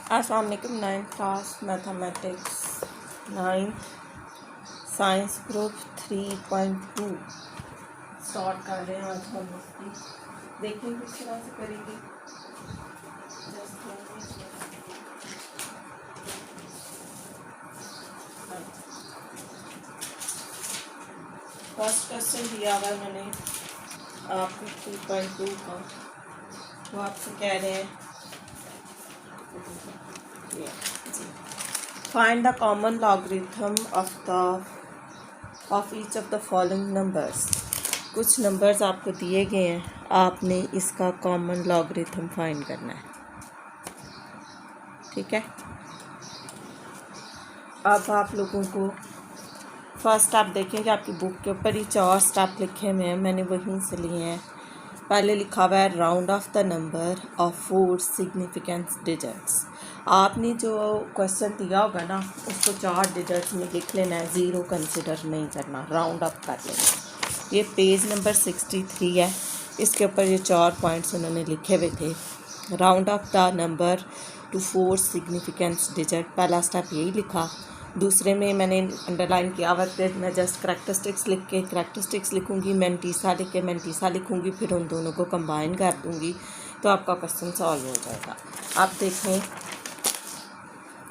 अस्सलाम वालेकुम। 9th class mathematics 9th science group 3.2 start कर रहे हैं। आज हम उसकी देखेंगे किस तरह से करेंगे। फर्स्ट क्वेश्चन दिया हुआ है मैंने आपको 3.2 का, वो आपसे कह रहे हैं find the common logarithm of each of the following numbers. कुछ नंबर्स आपको दिए गए हैं, आपने इसका कॉमन लॉगरिथम फाइंड करना है। ठीक है, अब आप लोगों को फर्स्ट स्टेप देखेंगे, आपकी बुक के ऊपर ही 4 स्टेप लिखे हुए हैं, मैंने वहीं से लिए हैं। पहले लिखा हुआ है round of the number of 4 significance digits. आपने जो क्वेश्चन दिया होगा ना, उसको 4 डिजिट्स में लिख लेना है, 0 कंसिडर नहीं करना, राउंड अप कर लेना। ये पेज नंबर 63 है, इसके ऊपर ये 4 पॉइंट्स उन्होंने लिखे हुए थे। Round of the number to 4 significance digit, पहला स्टेप यही लिखा। दूसरे में मैंने अंडरलाइन किया हुआ है, मैं जस्ट करैक्टरिस्टिक्स लिख के करैक्टरिस्टिक्स लिखूँगी, मैंटीसा लिख के मैंटीसा लिखूँगी, फिर उन दोनों को कंबाइन कर दूँगी, तो आपका क्वेश्चन सॉल्व हो जाएगा। आप देखें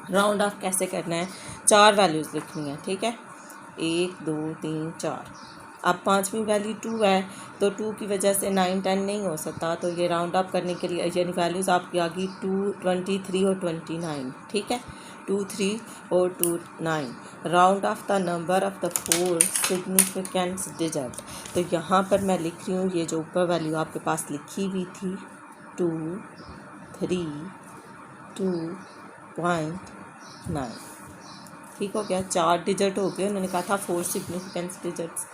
राउंड ऑफ कैसे करना है। 4 वैल्यूज़ लिखनी है, ठीक है, 1 2 3 4। अब 5वीं वैल्यू 2 है, तो 2 की वजह से 9 10 नहीं हो सकता, तो ये राउंड अप करने के लिए यानी वैल्यूज़ आपकी आ गई 2 23 और 29। ठीक है, 2 3 और 2 9। Round of the number of the 4 significance digit, तो यहाँ पर मैं लिख रही हूँ ये जो ऊपर वैल्यू आपके पास लिखी हुई थी 2 3 2.9। ठीक हो गया, 4 डिजिट हो गए। उन्होंने कहा था 4 सिग्निफिकेंस डिजिट्स।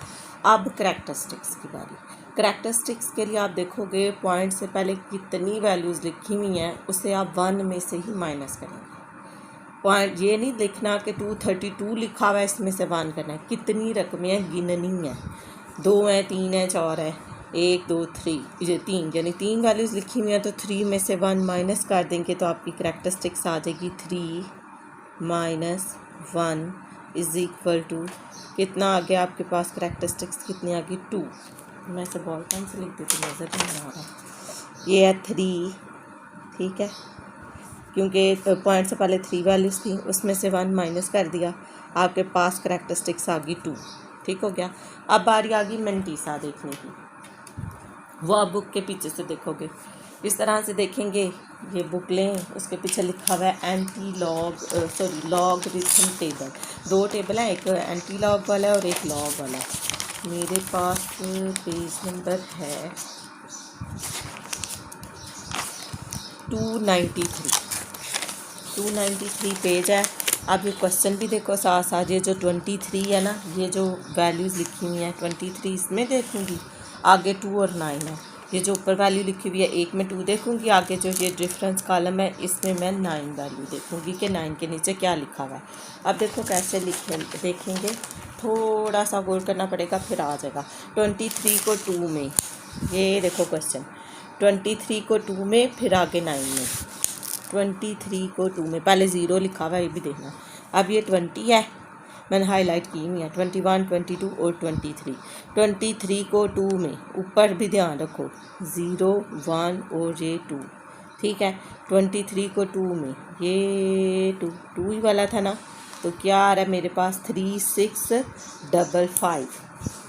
अब करैक्टरिस्टिक्स की बारी। करैक्टरिस्टिक्स के लिए आप देखोगे पॉइंट से पहले कितनी वैल्यूज़ लिखी हुई हैं, उसे आप 1 में से ही माइनस करेंगे। पॉइंट ये नहीं लिखना कि 232 लिखा हुआ है, इसमें से 1 करना है। कितनी रकमें हैं गिननी है, 2 हैं 3 है 4 है 1 2 3, ये 3 यानी 3 वैल्यूज़ लिखी हुई हैं, तो 3 में से 1 माइनस कर देंगे तो आपकी करैक्टरिस्टिक्स आ जाएगी 3 - 1 इज़ इक्वल टू कितना आ गया आपके पास। करैक्टरिस्टिक्स कितनी आ गई 2। मैं इसे बॉल पेन से लिख देती, नज़र नहीं आ रहा। ये है 3, ठीक है, क्योंकि पॉइंट से पहले 3 वैल्यूज़ थी, उसमें से 1 माइनस कर दिया, आपके पास करैक्टरिस्टिक्स आ गई 2। ठीक हो गया। अब बारी आ गई मैंटीसा देखने की, वो आप बुक के पीछे से देखोगे, इस तरह से देखेंगे। ये बुक लें, उसके पीछे लिखा हुआ है लॉगरिथम टेबल। 2 टेबल हैं, एक एंटी लॉग वाला है और एक लॉग वाला है। मेरे पास पेज नंबर है 293 पेज है। अब ये क्वेश्चन भी देखो साथ साथ, ये जो 23 है ना, ये जो वैल्यूज़ लिखी हुई हैं 23 इसमें देखूँगी, आगे 2 और 9 है। ये जो ऊपर वैल्यू लिखी हुई है 1 में 2 देखूँगी, आगे जो ये डिफरेंस कॉलम है इसमें मैं 9 वैल्यू देखूँगी कि 9 के नीचे क्या लिखा हुआ है। अब देखो कैसे देखेंगे, थोड़ा सा गौर करना पड़ेगा, फिर आ जाएगा। 23 को 2 में, ये देखो क्वेश्चन 23 को 2 में, फिर आगे 9 में। 23 को 2 में पहले 0 लिखा हुआ है, ये भी देखना। अब ये 20 है, मैंने हाईलाइट की हुई है, 21 22 और 23। 23 को 2 में ऊपर भी ध्यान रखो 0 1 और ये 2। ठीक है, 23 को 2 में ये 2 ही वाला था ना, तो क्या आ रहा है मेरे पास 3655।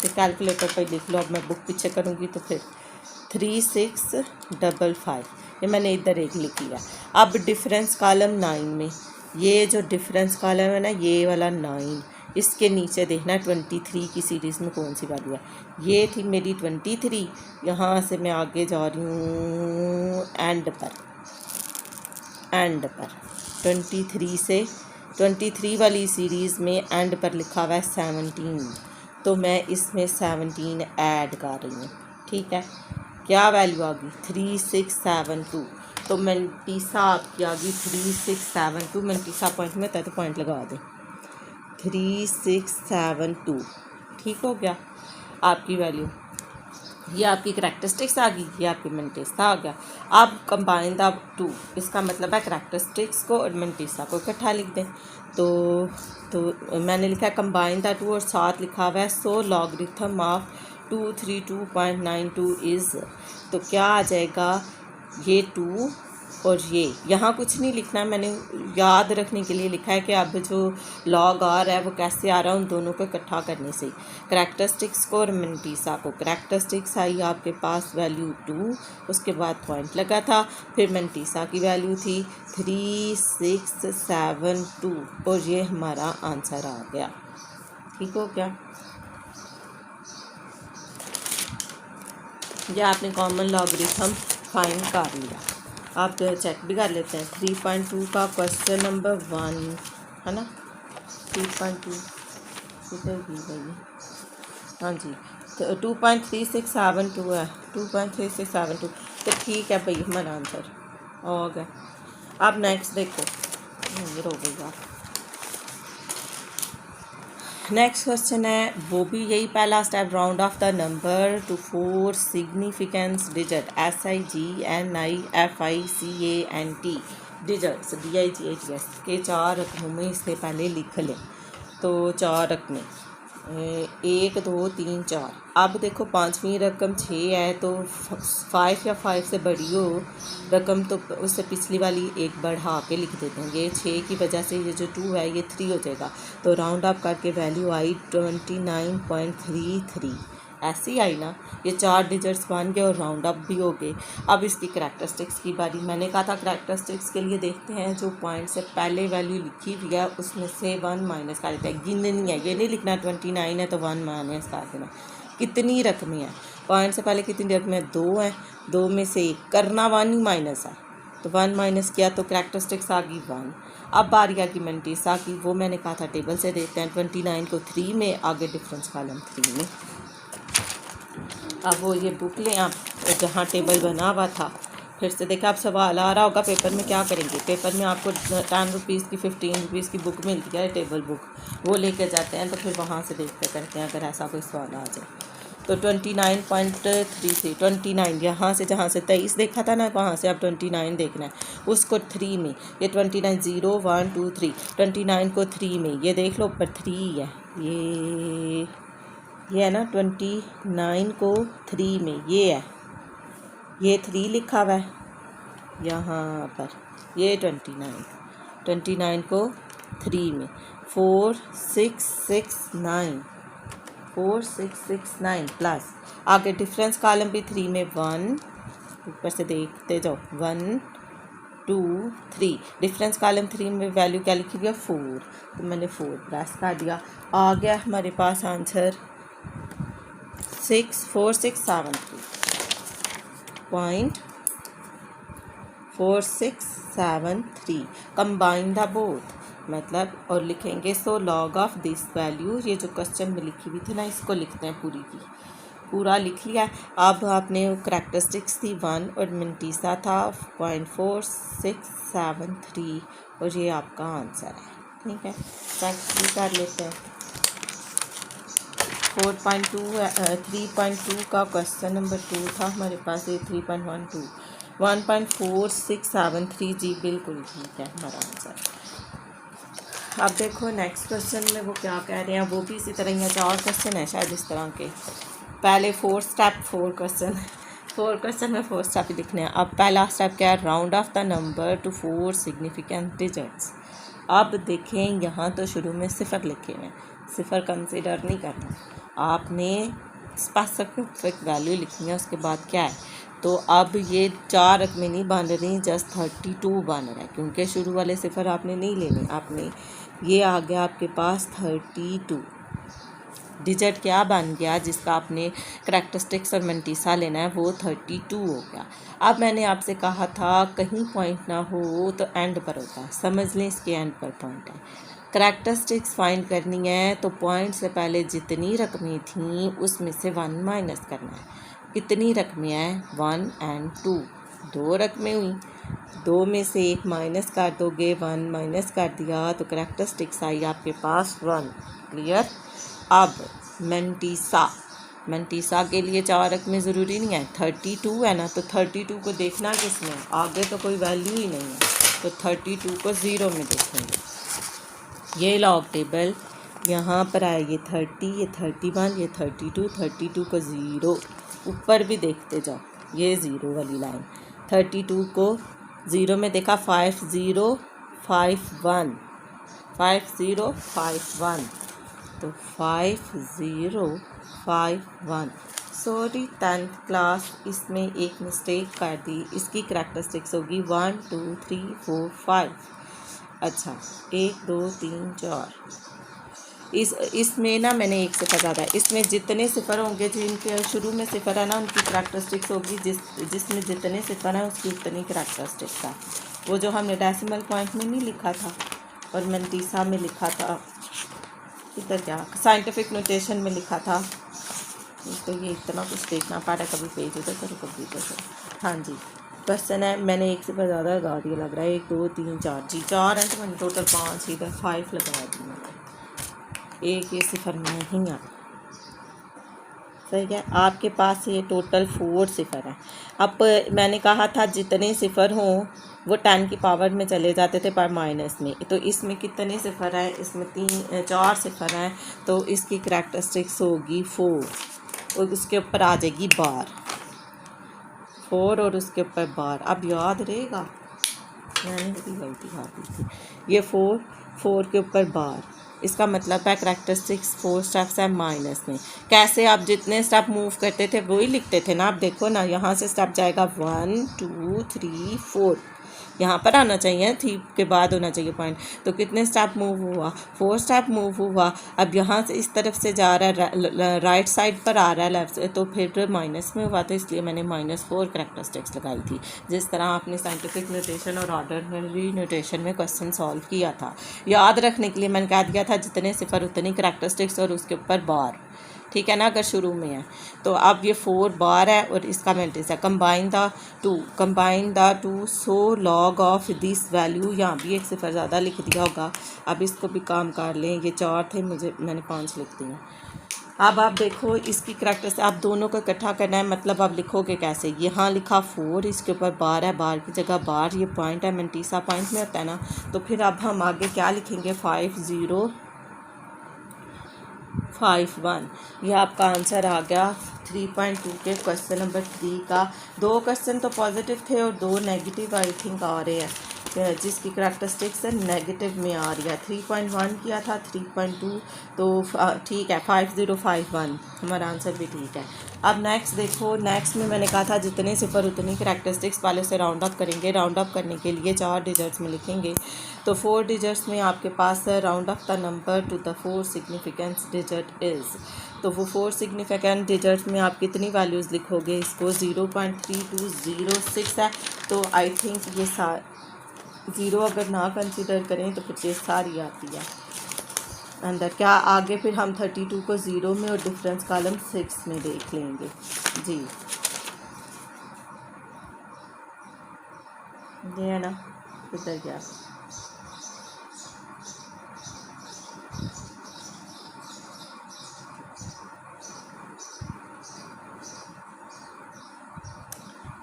तो कैलकुलेटर पर लिख लो, अब मैं बुक पीछे करूँगी तो फिर 3655, ये मैंने इधर एक लिख लिया। अब डिफरेंस कॉलम 9 में, ये जो डिफरेंस कॉलम है ना, ये वाला 9, इसके नीचे देखना 23 की सीरीज़ में कौन सी वैल्यू है। ये थी मेरी 23, यहाँ से मैं आगे जा रही हूँ एंड पर 23 से 23 वाली सीरीज़ में एंड पर लिखा हुआ है 17, तो मैं इसमें 17 ऐड कर रही हूँ। ठीक है, क्या वैल्यू आ गई 3672, तो मैंटीसा आपकी आ गई 3672। मैंटीसा पॉइंट में होता है तो पॉइंट लगा दें, 3672। ठीक हो गया आपकी वैल्यू। ये आपकी करैक्टरिस्टिक्स आ गई, ये आपकी मेंटिसा आ गया। अब कंबाइन द टू, इसका मतलब है करैक्टरिस्टिक्स को और मेंटिसा को इकट्ठा लिख दें। तो मैंने लिखा है कंबाइन द टू और साथ लिखा हुआ है सो लॉगरिथम ऑफ 232.92 इज़, तो क्या आ जाएगा ये 2 और ये यहाँ कुछ नहीं लिखना, मैंने याद रखने के लिए लिखा है कि अब जो लॉग आ रहा है वो कैसे आ रहा है उन दोनों को इकट्ठा करने से। करैक्टरिस्टिक्स को और मेंटिसा को, करैक्टरिस्टिक्स आई आपके पास वैल्यू 2, उसके बाद पॉइंट लगा था, फिर मेंटिसा की वैल्यू थी 3672 और ये हमारा आंसर आ गया। ठीक हो गया, ये आपने कॉमन लॉगरिथम फाइंड कर लिया। आप चेक भी कर लेते हैं। 3.2 का क्वेश्चन नंबर 1 है ना, 3.2 किधर की गई, हाँ जी, तो 2.3672 है, 2.3672, तो ठीक है भाई हमारा आंसर हो गया। अब नेक्स्ट देखो, ये हो गई आप। नेक्स्ट क्वेश्चन है वो भी यही पहला step, round of the number to 4 significance digit SIGNIFICANT digits DIGHTS के 4 रकमों में इससे पहले लिख लें। तो 4 रकमें 1 2 3 4। अब देखो 5वीं रकम 6 है, तो 5 या 5 से बड़ी हो रकम तो उससे पिछली वाली एक बढ़ा के लिख देते हैं। ये 6 की वजह से ये जो 2 है ये 3 हो जाएगा, तो राउंड अप करके वैल्यू आई 29.33, ऐसी आई ना। ये 4 डिजिट्स बन गए और राउंड अप भी हो गए। अब इसकी करैक्टरिस्टिक्स की बारी, मैंने कहा था करैक्टरिस्टिक्स के लिए देखते हैं जो पॉइंट से पहले वैल्यू लिखी हुई है उसमें से 1 माइनस कर देते हैं। गिननी है, ये नहीं लिखना 29 है तो 1 माइनस कर देना। कितनी रकमें हैं, पॉइंट से पहले कितनी रकमें, 2 हैं, 2 में से एक करना 1 ही माइनस है, तो 1 माइनस किया तो करैक्टरिस्टिक्स आ गई 1। अब बारी आ गई मेंटिसा की, वो मैंने कहा था टेबल से देखते हैं। 29 को 3 में, आगे डिफरेंस कॉलम 3 में। अब वो ये बुक लें आप जहाँ टेबल बना हुआ था, फिर से देखा, आप सवाल आ रहा होगा पेपर में, क्या करेंगे, पेपर में आपको 10 रुपीज़ की 15 रुपीज़ की बुक मिलती है टेबल बुक, वो लेके जाते हैं, तो फिर वहाँ से देखते करते हैं अगर ऐसा कोई सवाल आ जाए। तो 29.33, 29 यहाँ से जहाँ से 23 देखा था ना, वहाँ से अब 29 देखना है, उसको 3 में, ये 29 0 1 2 3, 29 को 3 में, ये देख लो ऊपर 3 है, ये है ना, 29 को 3 में ये है, ये 3 लिखा हुआ है यहाँ पर, ये 29 को 3 में 4669 प्लस, आगे डिफरेंस कॉलम भी 3 में 1, ऊपर से देखते जाओ 1 2 3, डिफरेंस कॉलम 3 में वैल्यू क्या लिखी गया 4, तो मैंने 4 प्लस कर दिया, आ गया हमारे पास आंसर 4673.4673। कंबाइन द बोथ, मतलब और लिखेंगे so log of this value, ये जो क्वेश्चन में लिखी हुई थी ना, इसको लिखते हैं पूरी की पूरा लिख लिया। अब आपने करैक्टरिस्टिक्स थी 1 और मेंटिसा था 0.4673 और ये आपका आंसर है। ठीक है, चेक भी कर लेते हैं। 3.2 का क्वेश्चन नंबर 2 था हमारे पास, ये 3.12 1.4673, जी बिल्कुल ठीक है हमारा आंसर। अब देखो नेक्स्ट क्वेश्चन में वो क्या कह रहे हैं, वो भी इसी तरह ही है, 4 क्वेश्चन है शायद इस तरह के। पहले 4 क्वेश्चन में 4 स्टेप लिखने हैं। अब पहला स्टेप क्या है, round of the number to 4 significant digits. अब देखें यहाँ तो शुरू में सिफर लिखे हुए हैं, सिफर कंसिडर नहीं करना, आपने स्पेसिफिक वैल्यू लिखनी है, उसके बाद क्या है। तो अब ये 4 रकमें नहीं बन रही, जस्ट 32 बन रहा है, क्योंकि शुरू वाले सिफर आपने नहीं लेने, आपने ये आ गया आपके पास 32 डिजिट क्या बन गया, जिसका आपने करैक्टरिस्टिक्स और मेंटिसा लेना है, वो 32 हो गया। अब मैंने आपसे कहा था कहीं पॉइंट ना हो तो एंड पर होता है, समझ लें इसके एंड पर पॉइंट है। करैक्टरिस्टिक्स फाइंड करनी है तो पॉइंट से पहले जितनी रकमें थीं उसमें से 1 माइनस करना है। कितनी रकमें हैं, 1 और 2, 2 रकमें हुई, 2 में से एक माइनस कर दोगे, 1 माइनस कर दिया तो करैक्टरिस्टिक्स आई आपके पास 1। क्लियर। अब मंटीसा के लिए 4 अंक में ज़रूरी नहीं है, 32 है ना, तो 32 को देखना किसमें, आगे तो कोई वैल्यू ही नहीं है, तो 32 को 0 में देखेंगे। ये लॉग टेबल यहाँ पर आए, ये 30, ये 31, ये 32, 32 को 0, ऊपर भी देखते जाओ, ये 0 वाली लाइन, 32 को 0 में देखा, 5051, 5051, तो 5051। सॉरी 10th क्लास, इसमें एक मिस्टेक कर दी, इसकी करैक्टरिस्टिक्स होगी 1 2 3 4 5। अच्छा 1 2 3 4, इसमें ना मैंने एक सिफर ज़्यादा है, इसमें जितने सिफर होंगे जिनके शुरू में सिफर है ना, उनकी करैक्टरिस्टिक्स होगी, जिसमें जितने सिफर हैं उसकी उतनी करैक्टरिस्टिक्स है। वो जो हमने डेसिमल पॉइंट में नहीं लिखा था और मंटीसा में लिखा था, इधर क्या साइंटिफिक नोटेशन में लिखा था, तो ये इतना कुछ देखना पड़ा, कभी पेज उधर करो कभी इधर करो। हाँ जी क्वेश्चन है, मैंने एक सिफर ज़्यादा लगा दिया लग रहा है, 1 2 3 4 जी 4 है, तो मैंने टोटल 5 इधर 5 लगा दी मैंने, एक ये सिफर में नहीं आता। सही है, आपके पास ये टोटल 4 सिफर है। अब मैंने कहा था जितने सिफर हों वो 10 की पावर में चले जाते थे पर माइनस में, तो इसमें कितने सिफर हैं, इसमें 4 सिफर हैं, तो इसकी करैक्टरिस्टिक्स होगी 4 और उसके ऊपर आ जाएगी बार, 4 और उसके ऊपर बार। अब याद रहेगा, मैंने भी गलती खा दी थी, ये 4 के ऊपर बार, इसका मतलब है करैक्टरिस्टिक्स 4 स्टेप्स है माइनस में। कैसे, आप जितने स्टेप मूव करते थे वही लिखते थे ना। आप देखो ना, यहाँ से स्टेप जाएगा 1 2 3 4, यहाँ पर आना चाहिए, 3 के बाद होना चाहिए पॉइंट, तो कितने स्टेप मूव हुआ, 4 स्टेप मूव हुआ। अब यहाँ से इस तरफ से जा रहा है, राइट साइड पर आ रहा है लेफ्ट से, तो फिर माइनस में हुआ, तो इसलिए मैंने -4 करैक्टरिस्टिक्स लगाई थी, जिस तरह आपने साइंटिफिक नोटेशन और ऑर्डिनरी नोटेशन में क्वेश्चन सॉल्व किया था। याद रखने के लिए मैंने कह दिया था जितने सिफर उतनी करैक्टरिस्टिक्स और उसके ऊपर बार, ठीक है ना, अगर शुरू में है तो। अब ये 4 बार है और इसका मेंटेस है, combine the two so log of this value, यहाँ भी एक सिफर ज़्यादा लिख दिया होगा। अब इसको भी काम कर लें, ये 4 थे, मैंने 5 लिख दिए। अब आप देखो इसकी करैक्टरिस्टिक्स, आप दोनों को इकट्ठा करना है, मतलब आप लिखोगे कैसे, यहाँ लिखा 4, इसके ऊपर बार है, बार की जगह बार, ये पॉइंट है, मंटीसा पॉइंट में होता है ना, तो फिर अब हम आगे क्या लिखेंगे, 5051। यह आपका आंसर आ गया 3.2 के क्वेश्चन नंबर 3 का। 2 क्वेश्चन तो पॉजिटिव थे और 2 नेगेटिव आई थिंक आ रहे हैं, जिसकी करैक्टरिस्टिक्स नेगेटिव में आ रही है। 3.1 किया था, 3.2, तो ठीक है, 5051 हमारा आंसर भी ठीक है। अब नेक्स्ट देखो, नेक्स्ट में मैंने कहा था जितने सिफर उतनी करैक्टरिस्टिक्स, पहले से राउंड अप करेंगे। राउंड अप करने के लिए 4 डिजिट्स में लिखेंगे, तो 4 डिजिट्स में आपके पास round up the number to the 4 significance digit is, तो वो 4 सिग्निफिकेंट डिजिट्स में आप कितनी वैल्यूज़ लिखोगे, इसको 0.3206 है, तो आई थिंक ये 0 अगर ना कंसिडर करें तो फिर ये सारी आती है अंदर। क्या आगे फिर हम 32 को 0 में और डिफरेंस कॉलम 6 में देख लेंगे जी, ये है ना, इधर गया।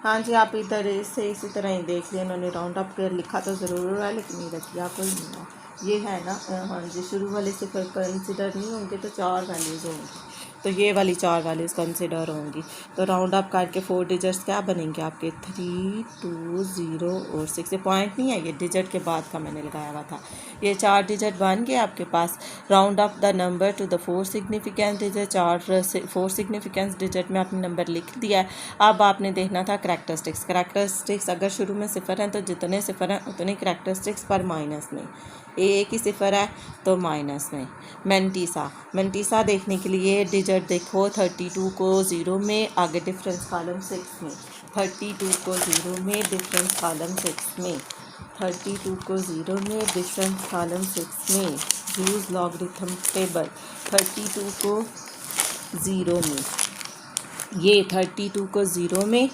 हाँ जी, आप इधर से इसी तरह ही देख लें, उन्होंने राउंड अप कर लिखा तो ज़रूर है, लेकिन ये रखिए कोई नहीं है, ये है ना। हाँ जी, शुरू वाले से कंसिडर नहीं होंगे तो 4 वैल्यूज़ होंगी, तो ये वाली 4 वैल्यूज़ कंसिडर होंगी। तो राउंड अप करके 4 डिजिट्स क्या बनेंगे आपके, 3 2 0 और 6। ये पॉइंट नहीं है, ये डिजिट के बाद का मैंने लगाया हुआ था। ये 4 डिजिट बन गए आपके पास। Round up the number to the 4 significance digit, 4 significance digit में आपने नंबर लिख दिया है। अब आपने देखना था करैक्टरिस्टिक्स अगर शुरू में सिफर हैं तो जितने सिफर हैं उतने करैक्टरिस्टिक्स पर माइनस में, एक ही सिफर है तो माइनस में। मंटीसा देखने के लिए डिजिट देखो, 32 को 0 में, आगे डिफरेंस कॉलम 6 में, 32 को 0 में, डिफरेंस कॉलम 6 में, 32 को 0 में, डिफरेंस कॉलम 6 में। यूज़ लॉगरिथम टेबल, 32 को 0 में, ये 32 को 0 में,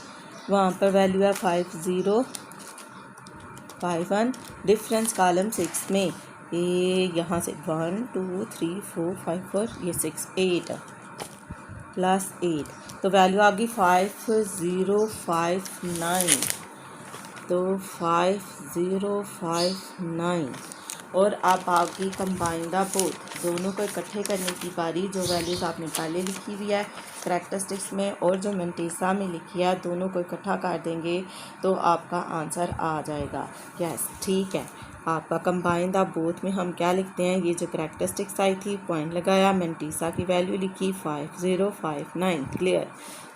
वहाँ पर वैल्यू है 5051, डिफरेंस कॉलम 6 में, ये यहाँ से 1 2 3 4 5 4, ये 6 8 प्लस 8, तो वैल्यू आ गई 5059, तो 5059। और अब आपकी कंबाइन द बोथ, दोनों को इकट्ठे करने की बारी। जो वैल्यूज़ आपने पहले लिखी हुई है करैक्टरिस्टिक्स में और जो मेंटीसा में लिखी है, दोनों को इकट्ठा कर देंगे तो आपका आंसर आ जाएगा। यस, ठीक है। आपका कंबाइन द बोथ में हम क्या लिखते हैं, ये जो करैक्टरिस्टिक्स आई थी, पॉइंट लगाया, मेंटीसा की वैल्यू लिखी 5059। क्लियर,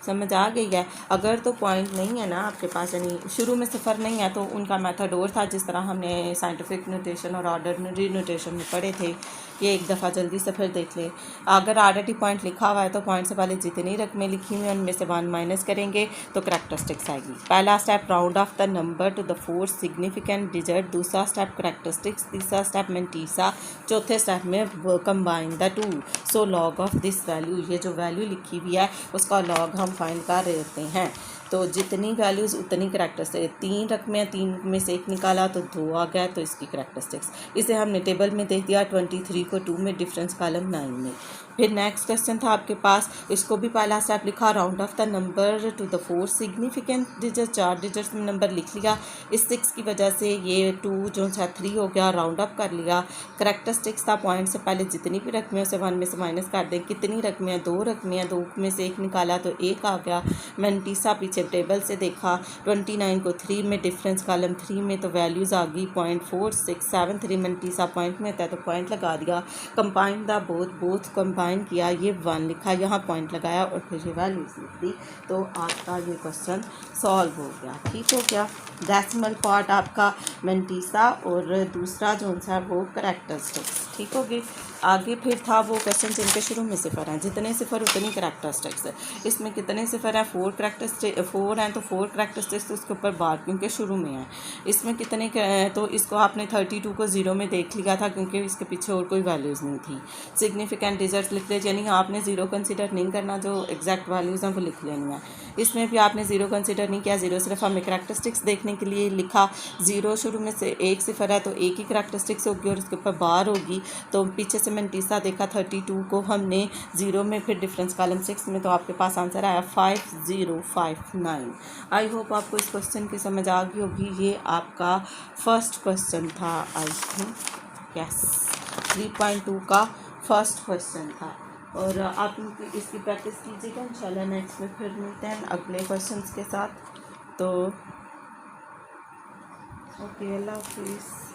समझ आ गई है। अगर तो पॉइंट नहीं है ना आपके पास, यानी शुरू में सिफर नहीं है, तो उनका मेथड और था, जिस तरह हमने साइंटिफिक नोटेशन और ऑर्डिनरी नोटेशन में पढ़े थे। ये एक दफ़ा जल्दी से फिर देख लें। अगर ऑलरेडी पॉइंट लिखा हुआ है तो पॉइंट से पहले जितनी रकमें लिखी हुई हैं उनमें से 1 माइनस करेंगे तो करैक्टरिस्टिक्स आएगी। पहला step round of the number to the 4 significant digit, दूसरा स्टेप करैक्टरिस्टिक्स, तीसरा स्टेप मेंटीसा, चौथे स्टेप में combine the two. So log of this value, ये जो वैल्यू लिखी हुई है उसका लॉग हम फाइंड कर रहे होते हैं। तो जितनी वैल्यूज़ उतनी करैक्टरिस्टिक्स, 3 रकमें, 3 में से 1 निकाला तो 2 आ गया, तो इसकी करैक्टरिस्टिक्स। इसे हमने टेबल में देख दिया 23 को 2 में, डिफरेंस कॉलम 9 में। फिर नेक्स्ट क्वेश्चन था आपके पास, इसको भी पहला स्टेप लिखा, round of the number to the 4 significant digit, 4 digits में नंबर लिख लिया। इस 6 की वजह से ये 2 जो है 3 हो गया, राउंड अप कर लिया। करैक्टरिस्टिक्स था, पॉइंट से पहले जितनी भी रकमें उसे 1 में से माइनस कर दें। कितनी रकमें हैं, 2 रकमें हैं, 2 में से 1 निकाला तो 1 आ गया। मेंटीसा पीछे टेबल से देखा, 29 को 3 में, डिफरेंस कॉलम 3 में, तो वैल्यूज़ आ गई 0.4673। मेंटीसा पॉइंट में होता है तो पॉइंट लगा दिया। कंबाइन द बोथ कंबाइन किया, ये 1 लिखा, यहाँ पॉइंट लगाया और फिर ये वैल्यूज़ लिख दी, तो आपका ये क्वेश्चन सॉल्व हो गया। ठीक हो गया। डेसिमल पार्ट आपका मेंटीसा और दूसरा जो है वो करैक्टरिस्टिक्स। ठीक हो गई। आगे फिर था वो क्वेश्चन जिनके शुरू में सिफर हैं, जितने सिफर उतनी करैक्टरिस्टिक्स है। इसमें कितने सिफर हैं, 4 हैं, तो 4 करैक्टरिस्टिक्स उसके ऊपर बार क्योंकि शुरू में है। इसमें कितने तो इसको आपने 32 को 0 में देख लिया था क्योंकि इसके पीछे और कोई वैल्यूज़ नहीं थी। सिग्निफिकेंट डिजिट्स लिख ले, यानी आपने 0 कंसिडर नहीं करना, जो एग्जैक्ट वैल्यूज़ हैं वो लिख लेनी है। इसमें भी आपने 0 कंसिडर नहीं किया, 0 सिर्फ हमने करैक्टरिस्टिक्स देखने के लिए लिखा। 0 शुरू में से 1 सिफर है तो एक ही करैक्टरिस्टिक्स होगी और उसके ऊपर बार होगी। तो पीछे से मेंटीसा देखा 32 को हमने 0 में, फिर डिफरेंस कॉलम 6 में, तो आपके पास आंसर आया 5059। आई होप आपको इस क्वेश्चन की समझ आ गई होगी। ये आपका फर्स्ट क्वेश्चन था, आई थिंक, यस, 3.2 का फर्स्ट क्वेश्चन था। और आप इसकी प्रैक्टिस कीजिएगा। इंशाल्लाह नेक्स्ट में फिर मिलते हैं अगले क्वेश्चंस के साथ। तो ओके, अल्लाह हाफिज़।